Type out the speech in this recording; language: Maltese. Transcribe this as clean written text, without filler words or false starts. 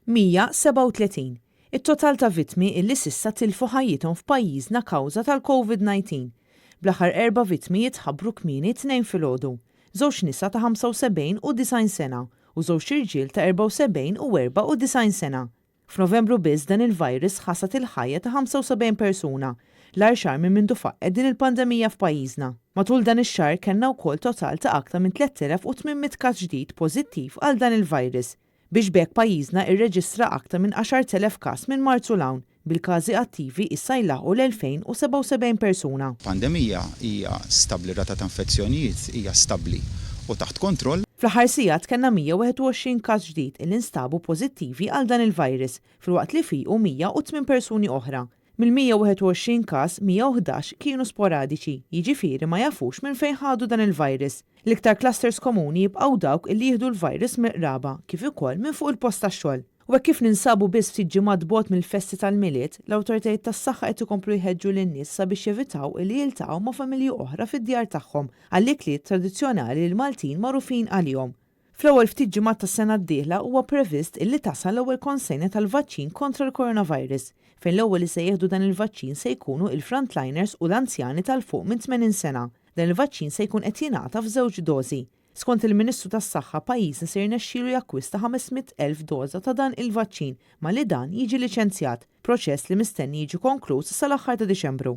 137. It-total ta' vittmi illi s'issa tilfu ħajjithom f'pajjiżna kawża tal-COVID-19. Bl-aħħar 4 vittmi jitħabbru kmieni 2 filgħodu, żewġ nisa ta' 75 u 90 sena u żewġ irġiel ta' 74 u 94 sena. F'Novembru biss dan il-virus ħasat il-ħajja ta' 75 persuna, l-ar xahar minn mindu faqqed din il-pandemija f'pajjiżna. Matul dan ix-xahar kellna wkoll total ta' aktar minn 3800 każ ġdid pożittiv għal dan il-virus, biex bekk pajjiżna irreġistra aktar minn 10,000 każ minn Marzu l-hawn, bil-każi attivi issa jlaħqu l-2077 persuna. Pandemija hija stabbli, rata ta' infezzjonijiet hija stabbli u taħt kontroll. Fl-aħħar sigħat kellna 121 każ ġdid li nstabu pożittivi għal dan il-virus, filwaqt li fiequ 108 persuni oħra. Mill-121 każ 111 kienu sporadiċi, jiġifieri ma jafux minn fejn ħadu dan il-virus. L-iktar clusters komuni jibqgħu dawk li jieħdu l-virus mill-qraba, kif ukoll minn fuq il-post tax-xogħol. U hekk kif ninsabu biss ftit ġimgħat bogħod mill-festi tal-miliet, l-awtoritajiet tas-saħħa qed ikomplu jħeġġu lin-nies sabiex jevitaw li jiltaqgħu ma' familji oħra fid-djar tagħhom għall-ikliet tradizzjonali li l-Maltin magħrufin għalihom. Fl-ewwel ftit ġimgħat tas-sena d-dieħla huwa previst illi tasal l-ewwel konsejna tal-vaċċin kontra l-coronavirus, fejn l-ewwel li se jieħdu dan il-vaċċin se jkunu il-frontliners u l-anzjani tal-fuq minn 80 sena. Dan il-vaċċin se jkun qed jingħata f'żewġ dożi. Skont il-Ministru tas-Saħħa pajjiżna se jirnexxielu jakkwista 500,000 doża ta' dan il-vaċċin ma li dan jiġi liċenzjat, proċess li mistenni jiġi konkluż sal-aħħar ta' Diċembru.